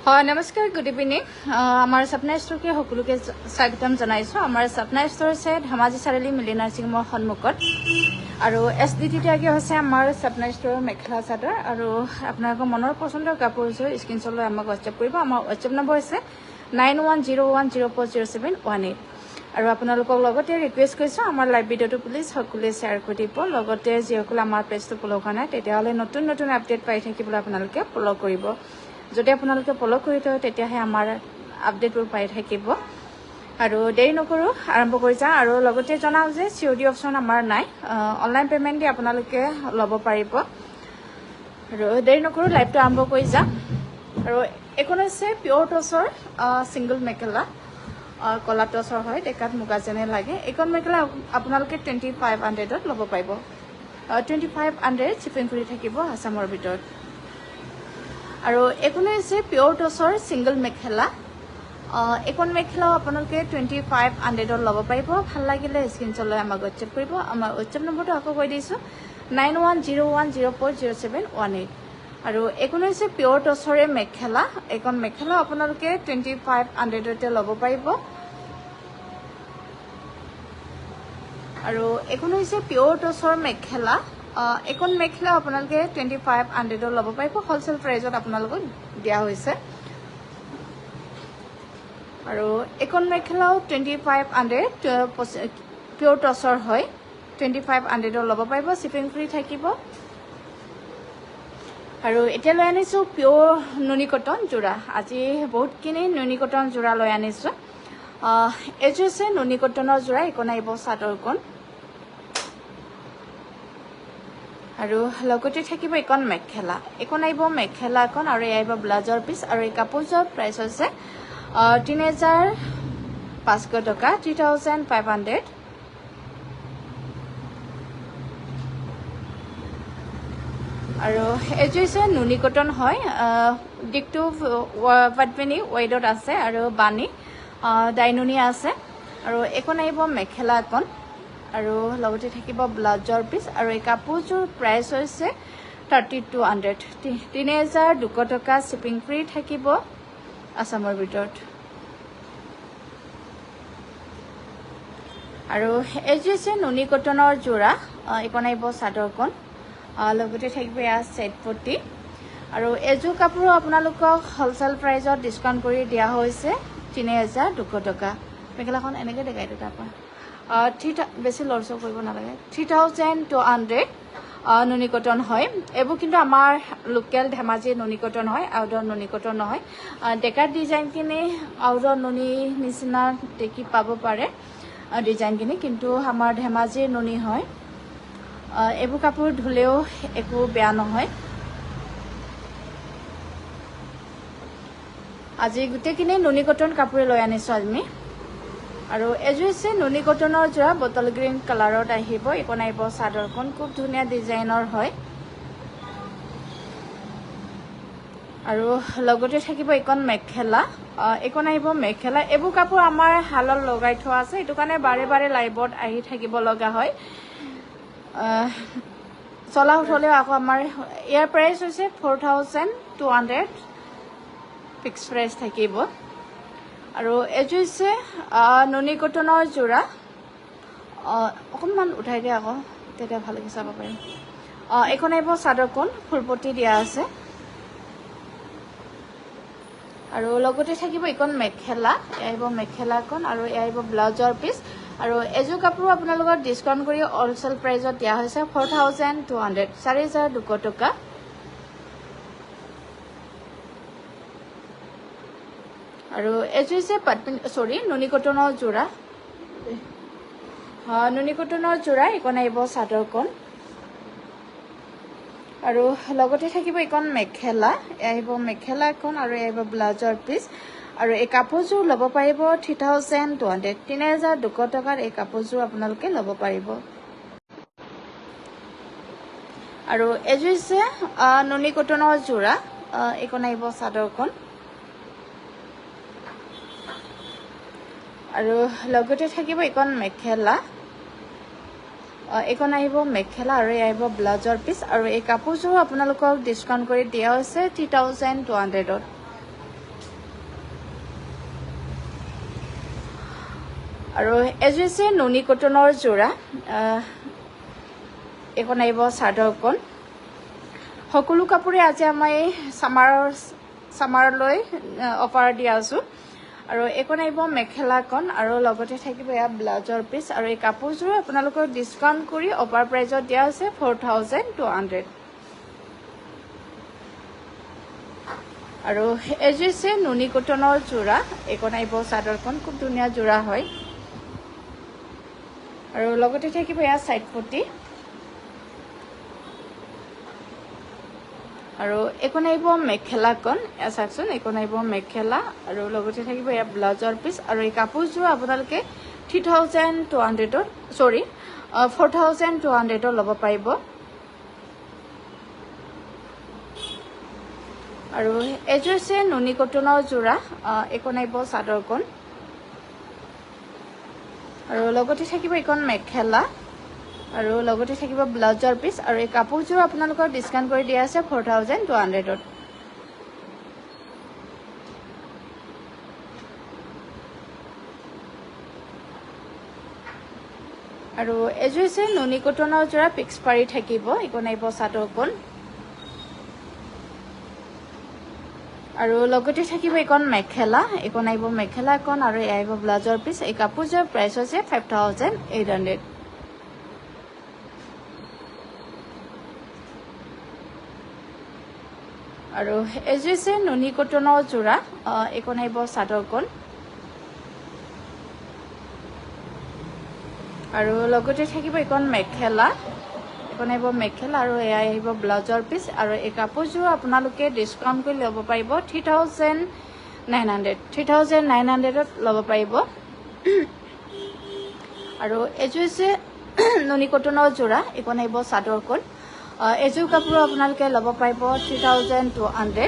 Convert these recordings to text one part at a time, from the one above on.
হয় নমস্কাৰ good evening আমাৰ সপনা ষ্টৰকে সকলোকে স্বাগতম জনাইছো আমাৰ সপনা ষ্টৰ আছে ধেমাজি চাৰিআলি মিলি নাৰ্ছিং হোমৰ সন্মুখত আৰু এছডিটিতে আগে হৈছে আমাৰ সপনা ষ্টৰৰ মেখেলা চাদৰ আৰু আপোনালোকৰ মনৰ পচন্দৰ কাপোৰযোৰ স্ক্ৰীনশ্বটলৈ আমাক হোৱাটছএপ কৰিব আমাৰ হোৱাটছএপ নম্বৰ হৈছে 9101040718 আৰু আপোনালোকক লগতে ৰিকুৱেষ্ট কৰিছো আমাৰ লাইভ ভিডিঅ'টো প্লিজ সকলোৱে শ্বেয়াৰ কৰি দিব লগতে যিসকলে আমাৰ পেজটো ফ'ল' কৰা নাই তেতিয়াহ'লে নতুন নতুন আপডেট পাই থাকিবলৈ আপোনালোকে ফ'ল' কৰিব যদি আপোনালোকে ফ'ল' কৰি থয় তেতিয়াহে আমাৰ আপডেটবোৰ পাই থাকিব আৰু দেৰি নকৰোঁ আৰম্ভ কৰি যাওঁ আৰু লগতে জনাওঁ যে চিঅ'ডি অপশ্যন আমাৰ নাই অনলাইন পে'মেণ্ট দি আপোনালোকে ল'ব পাৰিব আৰু দেৰি নকৰোঁ লাইভটো আৰম্ভ কৰি যাওঁ আৰু এইখন হৈছে পিয়'ৰ টচৰ ছিংগল মেখেলা কলা টচৰ হয় ডেকাত মুগা যেনে লাগে এইখন মেখেলা আপোনালোকে 2500ত ল'ব পাৰিব 2500 শ্বিপিং ফ্ৰী থাকিব আছামৰ ভিতৰত আৰু এইখন হৈছে পিয়'ৰ টচৰ ছিংগল মেখেলা এইখন মেখেলাও আপোনালোকে 2500ত ল'ব পাৰিব ভাল লাগিলে স্ক্ৰীনশ্বটলৈ আমাক হোৱাটছএপ কৰিব আমাৰ হোৱাটছএপ নম্বৰটো আকৌ কৈ দিছোঁ 9101040718 আৰু এইখন হৈছে পিয়'ৰ টচৰে মেখেলা এইখন মেখেলা আপোনালোকে 2500তে ল'ব পাৰিব আৰু এইখন হৈছে পিয়'ৰ টচৰ মেখেলা এইখন মেখেলা আপোনালোকে 2500ত ল'ব পাৰিব হ'লচেল প্ৰাইজত আপোনালোকক দিয়া হৈছে আৰু এইখন মেখেলাও 2500 পিয়'ৰ টচৰ হয় 2500ত ল'ব পাৰিব শ্বিপিং ফ্ৰী থাকিব আৰু এতিয়া লৈ আনিছোঁ পিয়'ৰ নুনি কটন যোৰা আজি বহুতখিনি নুনি কটন যোৰা লৈ আনিছোঁ এইযোৰ হৈছে নুনি কটনৰ যোৰা এইখন আহিব চাদৰখন আৰু লগতে থাকিব এইখন মেখেলা এইখন আহিব মেখেলাখন আৰু এই আহিব ব্লাউজৰ পিচ আৰু এই কাপোৰযোৰ প্ৰাইচ হৈছে 3500 টকা 3500 আৰু এইযোৰ হৈছে নুনি কটন হয় দিকটো পাটমিনী ৱেডত আছে আৰু বাণী ডাইনুনি আছে আৰু এইখন আহিব মেখেলাখন আৰু লগতে থাকিব ব্লাউজৰ পিচ আৰু এই কাপোৰযোৰ প্ৰাইচ হৈছে 3200 3200 টকা শ্বিপিং ফ্ৰী থাকিব আছামৰ ভিতৰত আৰু এইযোৰ হৈছে নুনি কটনৰ যোৰা এইখন আহিব চাদৰখন লগতে থাকিব ইয়াৰ ছেট পটি আৰু এইযোৰ কাপোৰো আপোনালোকক হ'লচেল প্ৰাইজত ডিছকাউণ্ট কৰি দিয়া হৈছে 3200 টকা মেখেলাখন এনেকৈ দেখাই দিওঁ তাৰপৰা বেছি লৰচৰ কৰিব নালাগে 3200 নুনি কটন হয় এইবোৰ কিন্তু আমাৰ লোকেল ধেমাজি নুনি কটন হয় আউটৰ নুনি কটন নহয় ডেকাৰ ডিজাইনখিনি আউটৰ নুনি নিচিনা দেখি পাব পাৰে ডিজাইনখিনি কিন্তু আমাৰ ধেমাজিৰ নুনি হয় এইবোৰ কাপোৰ ধুলেও একো বেয়া নহয় আজি গোটেইখিনি নুনি কটন কাপোৰে লৈ আনিছোঁ আমি আৰু এযোৰ হৈছে নুনি কটনৰ যোৰা বটল গ্ৰীণ কালাৰত আহিব এইখন আহিব চাদৰখন খুব ধুনীয়া ডিজাইনৰ হয় আৰু লগতে থাকিব এইখন মেখেলা এইখন আহিব মেখেলা এইবোৰ কাপোৰ আমাৰ হালত লগাই থোৱা আছে এইটো কাৰণে বাৰে বাৰে লাইভত আহি থাকিব লগা হয় চলা উঠলেও আকৌ আমাৰ ইয়াৰ প্ৰাইচ হৈছে 4200 ফিক্স প্ৰাইচ থাকিব আৰু এইযোৰ হৈছে নুনি কটনৰ যোৰা অকণমান উঠাই দিয়ে আকৌ তেতিয়া ভালকৈ চাব পাৰিম এইখন আহিব চাদৰখন ফুলপটি দিয়া আছে আৰু লগতে থাকিব এইখন মেখেলা আহিব মেখেলাখন আৰু আহিব ব্লাউজৰ পিচ আৰু এযোৰ কাপোৰ আপোনালোকৰ ডিছকাউণ্ট কৰি হ'লচেল প্ৰাইজত দিয়া হৈছে 4200 4200 টকা আৰু এইযোৰ হৈছে নুনি কটনৰ যোৰা এইখন আহিব চাদৰখন আৰু লগতে থাকিব এইখন মেখেলা আহিব মেখেলাখন আৰু আহিব ব্লাউজৰ পিচ আৰু এই কাপোৰযোৰ ল'ব পাৰিব 3200 টকাত এই কাপোৰযোৰ আপোনালোকে ল'ব পাৰিব আৰু এইযোৰ হৈছে নুনি কটনৰ যোৰা এইখন আহিব চাদৰখন আৰু লগতে থাকিব এইখন মেখেলা এইখন আহিব মেখেলা আৰু এই আহিব ব্লাউজৰ পিচ আৰু এই কাপোৰযোৰ আপোনালোকক ডিছকাউণ্ট কৰি দিয়া হৈছে 3200ত আৰু এযোৰ হৈছে নুনি কটনৰ যোৰা এইখন আহিব চাদৰখন সকলো কাপোৰে আজি আমাৰ এই সামাৰলৈ অফাৰ দিয়া আছো আৰু এইখন আহিব মেখেলাখন আৰু লগতে থাকিব এয়া ব্লাউজৰ পিচ আৰু এই কাপোৰযোৰ আপোনালোকৰ ডিসকাউন্ট কৰি অফাৰ প্ৰাইজত দিয়া আছে 4200 আৰু এযোৰ হৈছে নুনি কটনৰ যোৰা এইখন আহিব চাদৰখন খুব ধুনীয়া যোৰা হয় আৰু লগতে থাকিব এয়া সাইড পটি আৰু এইখন আহিব মেখেলাখন এয়া চাকচোন এইখন আহিব মেখেলা আৰু লগতে থাকিব এয়া ব্লাউজৰ পিচ আৰু এই কাপোৰযোৰ আপোনালোকে 4200 ল'ব পাৰিব আৰু এযোৰ হৈছে নুনি কটনৰ যোৰা এইখন আহিব চাদৰখন আৰু লগতে থাকিব এইখন মেখেলা আৰু লগতে থাকিব ব্লাউজৰ পিচ আৰু এই কাপোৰযোৰ আপোনালোকৰ ডিসকাউন্ট কৰি দিয়া আছে 4200 আৰু এযোৰ হৈছে নুনি কটনৰ যোৰা পিক্স পাৰি থাকিব এইখন আহিব চাদৰখন আৰু লগতে থাকিব এইখন মেখেলা এইখন আহিব মেখেলাখন আৰু এই আহিব ব্লাউজৰ পিচ এই কাপোৰযোৰ প্ৰাইস হৈছে 5800 আৰু এযোৰ হৈছে নুনি কটনৰ যোৰা এইখন আহিব চাদৰখন আৰু লগতে থাকিব এইখন মেখেলা এইখন আহিব মেখেলা আৰু এই আহিব ব্লাউজৰ পিচ আৰু এই কাপোৰযোৰ আপোনালোকে ডিসকাউন্ট কৰি ল'ব পাৰিব 3900 ল'ব পাৰিব আৰু এযোৰ হৈছে নুনি কটনৰ যোৰা এইখন আহিব চাদৰখন এযোৰ কাপোৰ আপোনালোকে ল'ব পাৰিব 3200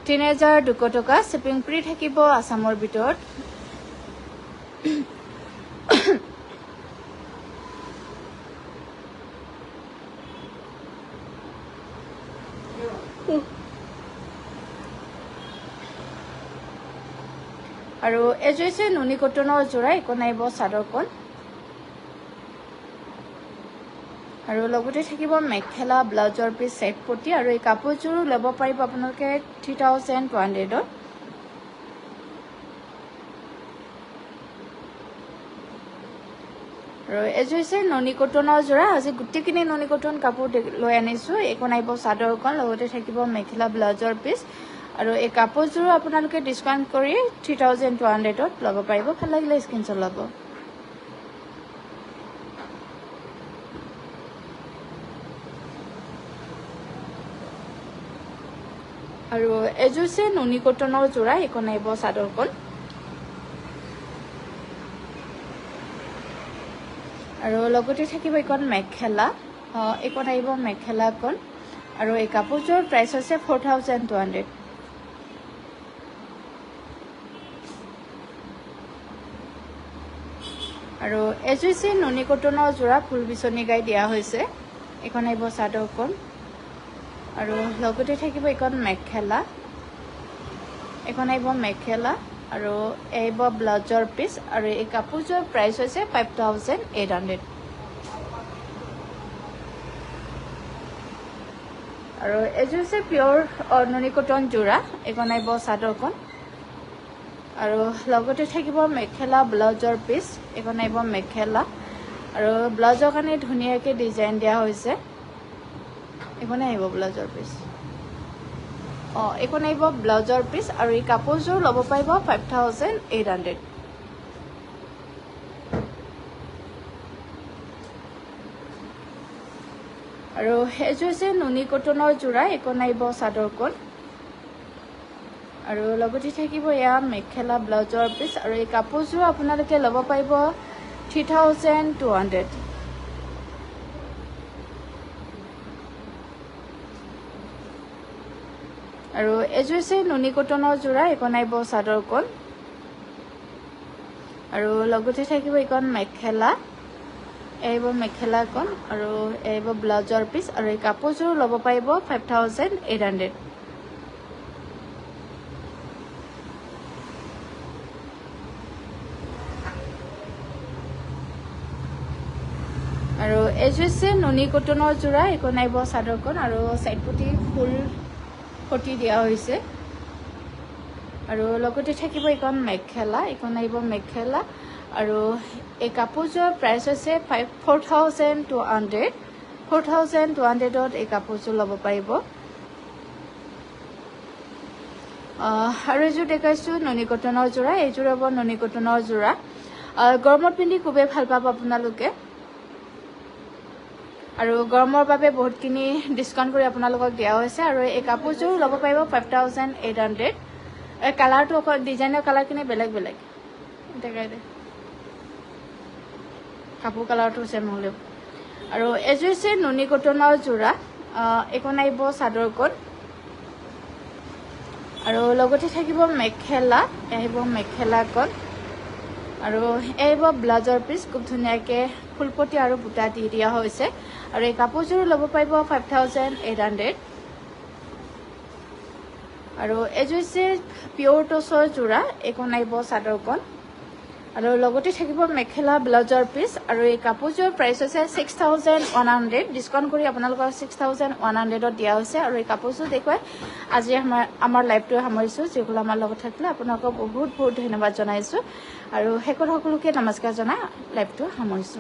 3200 টকা শিপিং ফ্ৰী থাকিব আসামৰ ভিতৰত আৰু এযোৰ হৈছে নুনি কটনৰ যোৰা এইখন আহিব চাদৰখন আৰু লগতে থাকিব মেখেলা ব্লাউজৰ পিচ সাইড পটি আৰু এই কাপোৰযোৰ ল'ব পাৰিব আপোনালোকে 3200 আৰু এযোৰ হৈছে নুনি কটনৰ যোৰা আজি গুটিখিনি নুনি কটন কাপোৰ লৈ আনিছো এইখন আহিব চাদৰখন লগতে থাকিব মেখেলা ব্লাউজৰ পিচ আৰু এই কাপোৰযোৰ আপোনালোকে ডিসকাউন্ট কৰি 3200 ল'ব পাৰিব ভাল লাগিলে স্ক্ৰিনশ্বট ল'ব আৰু এযোৰ হৈছে নুনি কটনৰ যোৰা এইখন আহিব চাদৰখন আৰু লগতে থাকিব এইখন মেখেলা এইখন আহিব মেখেলাখন আৰু এই কাপোৰযোৰ প্ৰাইস হৈছে 4200 আৰু এযোৰ হৈছে নুনি কটনৰ যোৰা ফুল বিচনী গাই দিয়া হৈছে এইখন আহিব চাদৰখন আৰু লগতে থাকিব এইখন মেখেলা এইখন আহিব মেখেলা আৰু আহিব ব্লাউজৰ পিচ আৰু এই কাপোৰযোৰ প্ৰাইস হৈছে 5800 আৰু এযোৰ হৈছে পিয়ৰ নুনি কটন যোৰা এইখন আহিব চাদৰখন আৰু লগতে থাকিব মেখেলা ব্লাউজৰ পিচ এইখন আহিব মেখেলা আৰু ব্লাউজৰ কাৰণে ধুনীয়াকৈ ডিজাইন দিয়া হৈছে এইখনে আহিব ব্লাউজৰ পিচ এইখন আহিব ব্লাউজৰ পিচ আৰু এই কাপোৰযোৰ ল'ব পাৰিব 5800 আৰু এযোৰ হৈছে নুনি কটনৰ যোৰা এইখন আহিব চাদৰখন আৰু লগতে থাকিব এয়া মেখেলা ব্লাউজৰ পিচ আৰু এই কাপোৰযোৰ আপোনালোকে ল'ব পাৰিব 3200 আৰু এযোৰ হৈছে নুনি কটনৰ যোৰা এইখন আহিব চাদৰখন আৰু লগতে থাকিব এইখন মেখেলা এইব মেখেলাখন আৰু এইব ব্লাউজৰ পিচ আৰু এই কাপোৰযোৰ ল'ব পাৰিব 5800 আৰু আৰু এযোৰ হৈছে নুনি কটনৰ যোৰা এইখন আহিব চাদৰখন আৰু সাইড পটি ফুল পটি দিয়া হৈছে আৰু লগতে থাকিব এইখন মেখেলা এইখন আহিব মেখেলা আৰু এই কাপোৰযোৰ প্ৰাইচ হৈছে 4,200 এই কাপোৰযোৰ ল'ব পাৰিব আৰু এযোৰ দেখাইছো নুনি কটনৰ যোৰা এইযোৰ হ'ব নুনি কটনৰ যোৰা গৰমত পিন্ধি খুবেই ভাল পাব আপোনালোকে আৰু গৰমৰ বাবে বহুতখিনি ডিসকাউন্ট কৰি আপোনালোকক দিয়া হৈছে আৰু এই কাপোৰযোৰ ল'ব পাৰিব 5,800 এই কালাৰটো ডিজাইনৰ কালাৰখিনি বেলেগ বেলেগ দেখাই দে কাপোৰ কালাৰটো সেম হ'লেও আৰু এযোৰ হৈছে নুনি কটনৰ যোৰা এইখন আহিব চাদৰখন আৰু লগতে থাকিব মেখেলা আহিব মেখেলাখন আৰু এইব ব্লাউজৰ পিস খুব ধুনীয়াকৈ ফুলপটি আৰু বুটা দি দিয়া হৈছে আৰু এই কাপোৰযোৰ ল'ব পাৰিব 5,800 আৰু এযোৰ হৈছে পিয়ৰ টছৰ যোৰা এইখন আহিব চাদৰখন আৰু লগতে থাকিব মেখেলা ব্লাউজৰ পিস আৰু এই কাপোৰযোৰ প্ৰাইচ হৈছে 6,100 ডিসকাউন্ট কৰি আপোনালোকক 6,100 দিয়া হৈছে আৰু এই কাপোৰযোৰ দেখুৱাই আজি আমাৰ লাইভটো সামৰিছো যিসকল আমাৰ লগত থাকিলে আপোনালোকক বহুত বহুত ধন্যবাদ জনাইছো আৰু সকলোকে নমস্কাৰ জনাই লাইভটো সামৰিছো